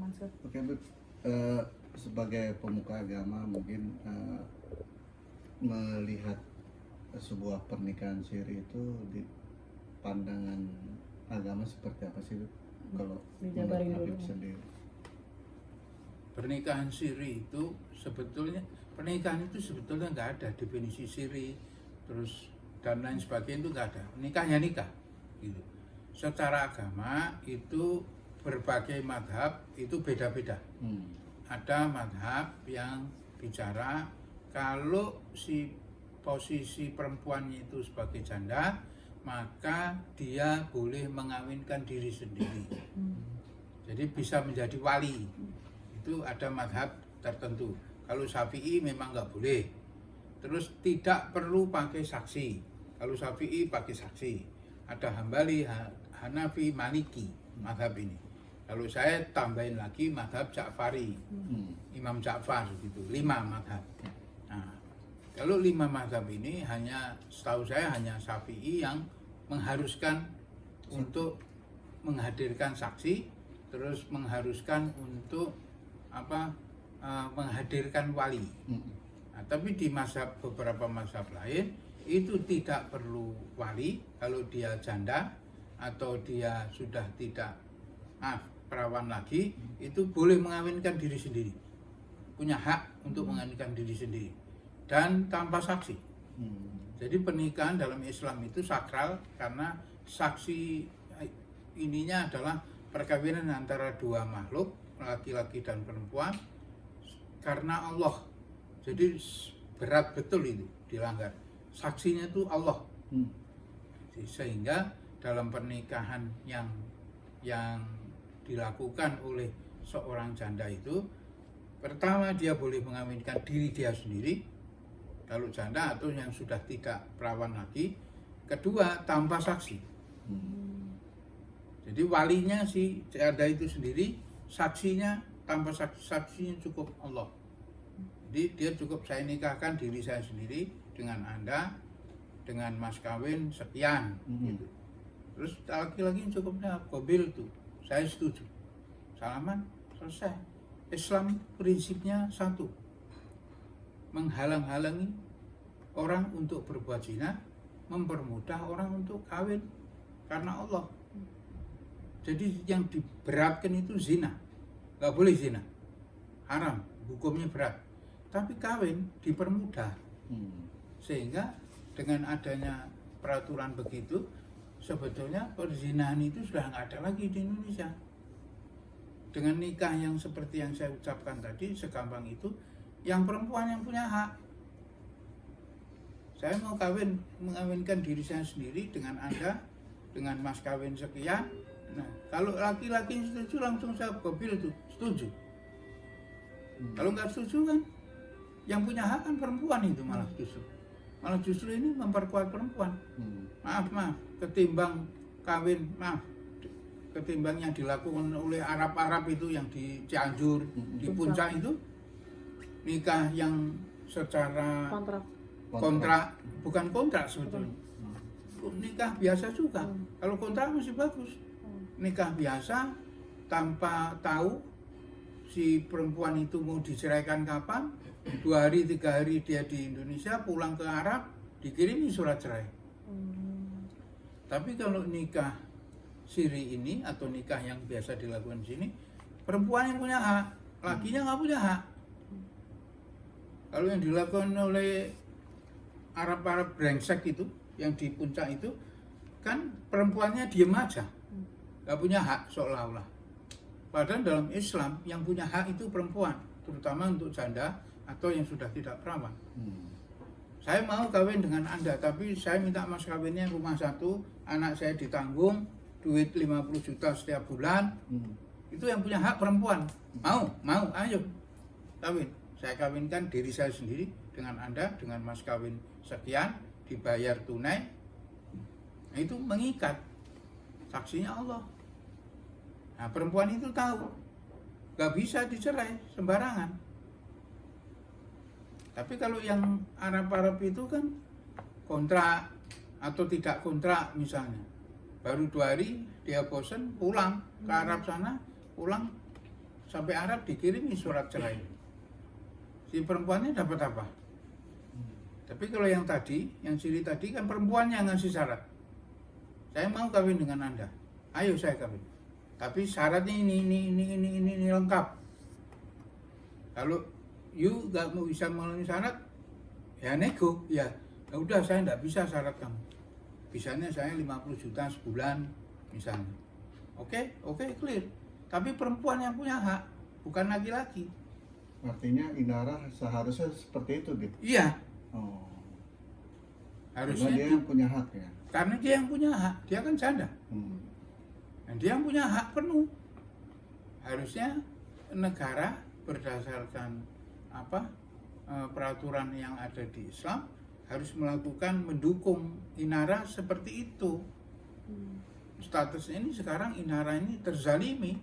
Mansur. Oke, Bu. Sebagai pemuka agama mungkin melihat sebuah pernikahan siri itu di pandangan agama seperti apa sih, Bu? Kalau Dijabarin menurut Habib dulu. sendiri. Pernikahan siri itu sebetulnya nggak ada definisi siri terus dan lain sebagainya, itu nggak ada. Nikahnya nikah gitu. Secara agama itu berbagai madhab itu beda-beda. Ada madhab yang bicara kalau si posisi perempuannya itu sebagai janda, maka dia boleh mengawinkan diri sendiri. Jadi bisa menjadi wali. Itu ada madhab tertentu. Kalau Syafi'i memang nggak boleh. Terus tidak perlu pakai saksi. Kalau Syafi'i pakai saksi. Ada Hambali, Hanafi, Maliki madhab ini. Kalau saya tambahin lagi madhab Ja'fari, Imam Ja'far gitu, 5 madhab. Nah, kalau 5 madhab ini setahu saya hanya Syafi'i yang mengharuskan untuk menghadirkan saksi, terus mengharuskan untuk menghadirkan wali. Nah, tapi di beberapa mazhab lain itu tidak perlu wali. Kalau dia janda atau dia sudah tidak perawan lagi, itu boleh mengawinkan diri sendiri, punya hak untuk mengawinkan diri sendiri dan tanpa saksi. Jadi pernikahan dalam Islam itu sakral karena saksi ininya adalah perkawinan antara dua makhluk, laki-laki dan perempuan, karena Allah. Jadi berat betul itu dilanggar. Saksinya itu Allah. Sehingga dalam pernikahan yang dilakukan oleh seorang janda itu, pertama dia boleh mengawinkan diri dia sendiri kalau janda atau yang sudah tidak perawan lagi. Kedua, tanpa saksi. Jadi walinya si janda itu sendiri, saksinya tanpa saksinya cukup Allah. Jadi dia cukup, saya nikahkan diri saya sendiri dengan Anda dengan mas kawin sekian gitu. Terus laki-laki cukupnya qabil tuh, saya setuju, salaman, selesai. Islam prinsipnya satu, menghalang-halangi orang untuk berbuat zina, mempermudah orang untuk kawin karena Allah. Jadi yang diberatkan itu zina, nggak boleh zina, haram, hukumnya berat. Tapi kawin dipermudah, sehingga dengan adanya peraturan begitu, sebetulnya perzinahan itu sudah nggak ada lagi di Indonesia. Dengan nikah yang seperti yang saya ucapkan tadi, segampang itu, yang perempuan yang punya hak. Saya mau mengawinkan diri saya sendiri dengan Anda, dengan mas kawin sekian. Nah, kalau laki-laki setuju langsung saya qabil itu, setuju. Kalau nggak setuju kan, yang punya hak kan perempuan itu malah justru ini memperkuat perempuan. Maaf, ketimbang yang dilakukan oleh Arab itu yang di Cianjur, di Puncak itu, nikah yang secara kontrak, bukan kontrak sebetulnya. Nikah biasa juga. Kalau kontrak masih bagus. Nikah biasa tanpa tahu si perempuan itu mau diceraikan kapan, 2 hari 3 hari dia di Indonesia, pulang ke Arab, dikirimi surat cerai. Tapi kalau nikah siri ini atau nikah yang biasa dilakukan di sini, perempuan yang punya hak, lakinya nggak punya hak. Kalau yang dilakukan oleh Arab brengsek itu, yang di Puncak itu, kan perempuannya diem aja, nggak punya hak seolah-olah. Padahal dalam Islam yang punya hak itu perempuan, terutama untuk janda atau yang sudah tidak perawan. Saya mau kawin dengan Anda, tapi saya minta mas kawinnya rumah satu, anak saya ditanggung, duit 50 juta setiap bulan. Itu yang punya hak perempuan. Mau, ayo kawin. Saya kawinkan diri saya sendiri dengan Anda, dengan mas kawin sekian, dibayar tunai. Nah, itu mengikat. Saksinya Allah. Nah, perempuan itu tahu, gak bisa dicerai sembarangan. Tapi kalau yang Arab itu kan kontrak atau tidak kontrak misalnya, baru 2 hari dia bosan pulang ke Arab sana, pulang sampai Arab dikirimi surat cerai. Si perempuannya dapat apa? Tapi kalau yang tadi, yang siri tadi kan perempuannya ngasih syarat. Saya mau kawin dengan Anda. Ayo saya kawin. Tapi syaratnya ini lengkap. Kalau you gak mau bisa memenuhi syarat, ya nego. Ya udah saya nggak bisa syarat kamu. Bisanya saya 50 juta sebulan misalnya. Oke, clear. Tapi perempuan yang punya hak, bukan laki-laki. Artinya Inara seharusnya seperti itu, gitu. Iya. Oh. Harusnya Karena dia yang punya hak ya. karena dia yang punya hak, dia kan janda. Dan dia yang punya hak penuh. Harusnya negara berdasarkan peraturan yang ada di Islam harus mendukung Inara seperti itu. Statusnya ini sekarang Inara ini terzalimi.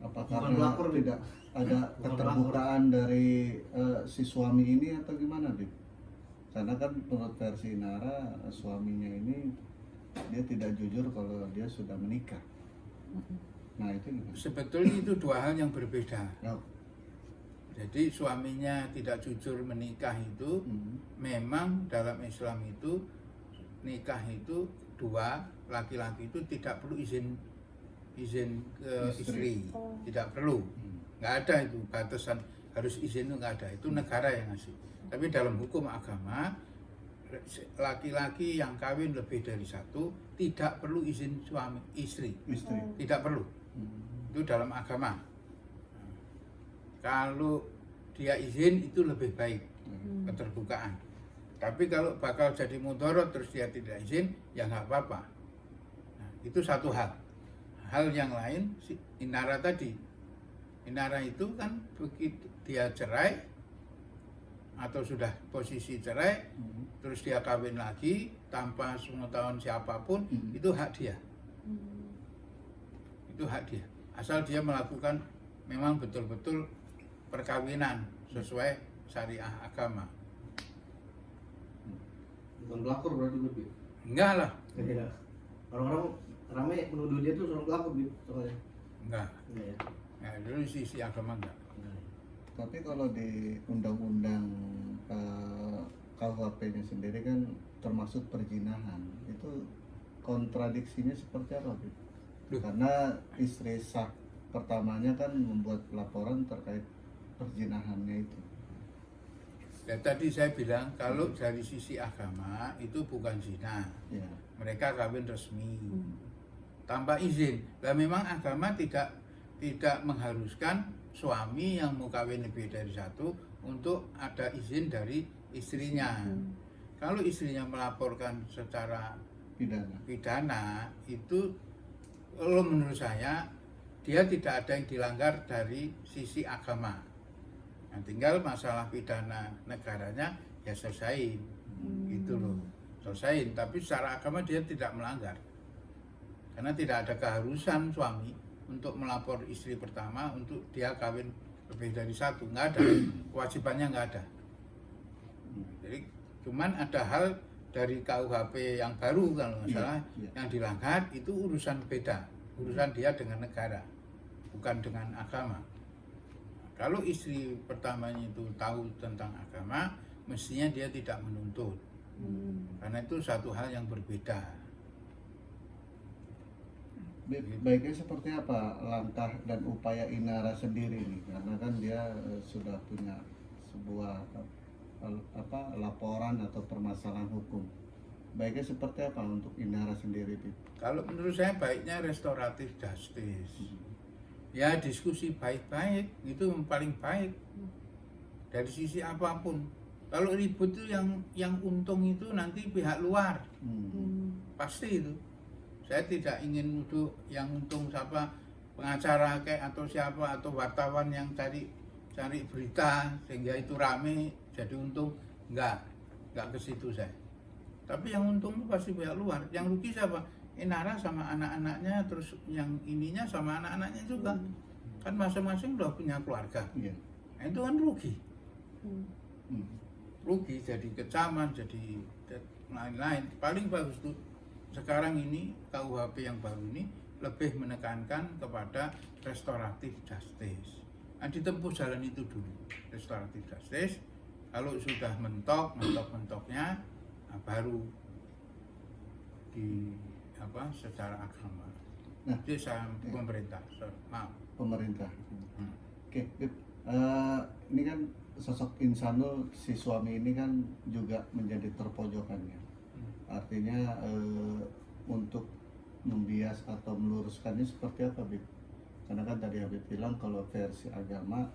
Apa Bukan karena pelakor, Bib. tidak ada Bukan keterbukaan dari si suami ini atau gimana, Bib? Karena kan menurut versi Inara, suaminya ini dia tidak jujur kalau dia sudah menikah. Nah itu gimana? Sebetulnya itu dua hal yang berbeda. Oh. Jadi suaminya tidak jujur menikah itu memang dalam Islam itu nikah itu dua, laki-laki itu tidak perlu izin ke istri. Tidak perlu, nggak ada itu batasan harus izin, itu nggak ada, itu negara yang ngasih. Tapi dalam hukum agama laki-laki yang kawin lebih dari satu tidak perlu izin suami istri, tidak perlu. Itu dalam agama. Kalau dia izin itu lebih baik, keterbukaan. Tapi kalau bakal jadi mudorot terus dia tidak izin, ya nggak apa-apa. Nah, itu satu hal. Hal yang lain, si Inara tadi. Inara itu kan begitu dia cerai atau sudah posisi cerai, terus dia kawin lagi tanpa pengetahuan siapapun, itu hak dia. Itu hak dia. Asal dia melakukan memang betul-betul perkawinan sesuai syariah agama. Bukan pelakor berarti lebih. Enggak lah, Tidak. Orang-orang ramai menuduh dia tuh seorang pelakor gitu soalnya. enggak. Enggak ya. Nah, dari sisi agama enggak. Tapi kalau di undang-undang KUHP-nya sendiri kan termasuk perzinahan. Itu kontradiksinya seperti apa, Bib? Karena istri sah pertamanya kan membuat laporan terkait perzinahannya itu. Ya tadi saya bilang kalau dari sisi agama itu bukan zina. Ya. Mereka kawin resmi tanpa izin. Nah, memang agama tidak mengharuskan suami yang mau kawin lebih dari satu untuk ada izin dari istrinya. Kalau istrinya melaporkan secara pidana itu, kalau menurut saya dia tidak ada yang dilanggar dari sisi agama. Nah, tinggal masalah pidana negaranya ya selesai, gitu loh, selesai. Tapi secara agama dia tidak melanggar, karena tidak ada keharusan suami untuk melapor istri pertama untuk dia kawin lebih dari satu, nggak ada, kewajibannya nggak ada. Jadi cuman ada hal dari KUHP yang baru kalau nggak salah yang dilanggar itu urusan beda, urusan dia dengan negara, bukan dengan agama. Kalau istri pertamanya itu tahu tentang agama, mestinya dia tidak menuntut, karena itu satu hal yang berbeda. Baiknya seperti apa langkah dan upaya Inara sendiri nih, karena kan dia sudah punya sebuah laporan atau permasalahan hukum. Baiknya seperti apa untuk Inara sendiri, Bib? Kalau menurut saya baiknya restoratif justice. Ya diskusi baik-baik itu yang paling baik dari sisi apapun. Kalau ribut itu yang untung itu nanti pihak luar, pasti itu. Saya tidak ingin nuduh yang untung siapa, pengacara kayak atau siapa, atau wartawan yang cari berita sehingga itu rame jadi untung. Enggak ke situ saya. Tapi yang untung itu pasti pihak luar. Yang rugi siapa? Inara sama anak-anaknya, terus yang ininya sama anak-anaknya juga. Kan masing-masing udah punya keluarga. Nah, itu kan rugi. Rugi jadi kecaman, jadi lain-lain. Paling bagus tuh sekarang ini KUHP yang baru ini lebih menekankan kepada restoratif justice. Nah, ditempuh jalan itu dulu, restoratif justice. Kalau sudah mentoknya, nah, baru di secara agama. Nah, itu pemerintah. Maaf. Pemerintah. Hmm. Oke, Bib. Ini kan sosok Insanul, si suami ini kan juga menjadi terpojokannya. Artinya untuk membias atau meluruskannya seperti apa, Bib? Karena kan tadi Habib bilang kalau versi agama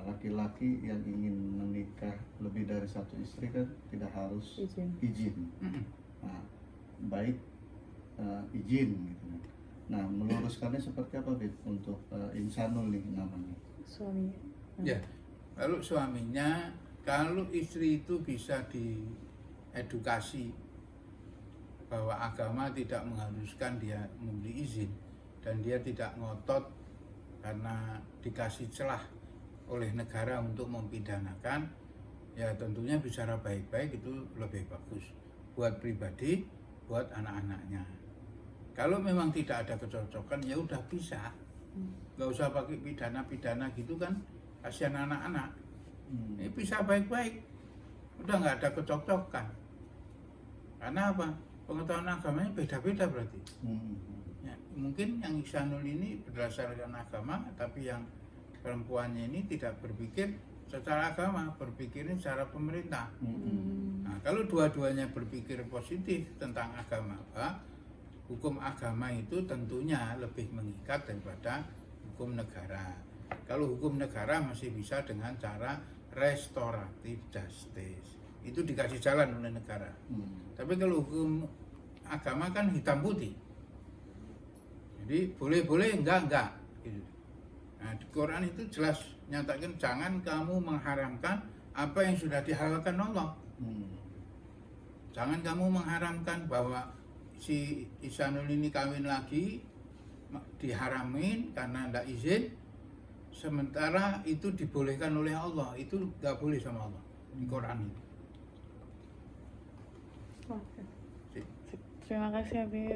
laki-laki yang ingin menikah lebih dari satu istri kan tidak harus izin. Nah, baik izin gitu. Nah, meluruskannya seperti apa, Bib, untuk Insanul nih namanya? Suami. Ya, kalau suaminya, kalau istri itu bisa diedukasi bahwa agama tidak mengharuskan dia memberi izin dan dia tidak ngotot karena dikasih celah oleh negara untuk mempidanakan, ya tentunya bicara baik-baik itu lebih bagus buat pribadi, buat anak-anaknya. Kalau memang tidak ada kecocokan, ya udah pisah. Nggak usah pakai pidana-pidana gitu kan, kasihan anak-anak. Ini pisah baik-baik, udah nggak ada kecocokan. Karena apa? Pengetahuan agamanya beda-beda berarti. Ya, mungkin yang Ihsanul ini berdasarkan agama, tapi yang perempuannya ini tidak berpikir secara agama, berpikirnya secara pemerintah. Nah, kalau dua-duanya berpikir positif tentang agama, hukum agama itu tentunya lebih mengikat daripada hukum negara. Kalau hukum negara masih bisa dengan cara restoratif justice, itu dikasih jalan oleh negara. Tapi kalau hukum agama kan hitam putih, jadi boleh-boleh, enggak gitu. Nah, di Quran itu jelas nyatakan jangan kamu mengharamkan apa yang sudah dihalalkan Allah. Jangan kamu mengharamkan bahwa si Ihsanul ini kawin lagi diharamin karena tidak izin, sementara itu dibolehkan oleh Allah. Itu nggak boleh sama Allah di Quran itu. Oke. Terima kasih Habib.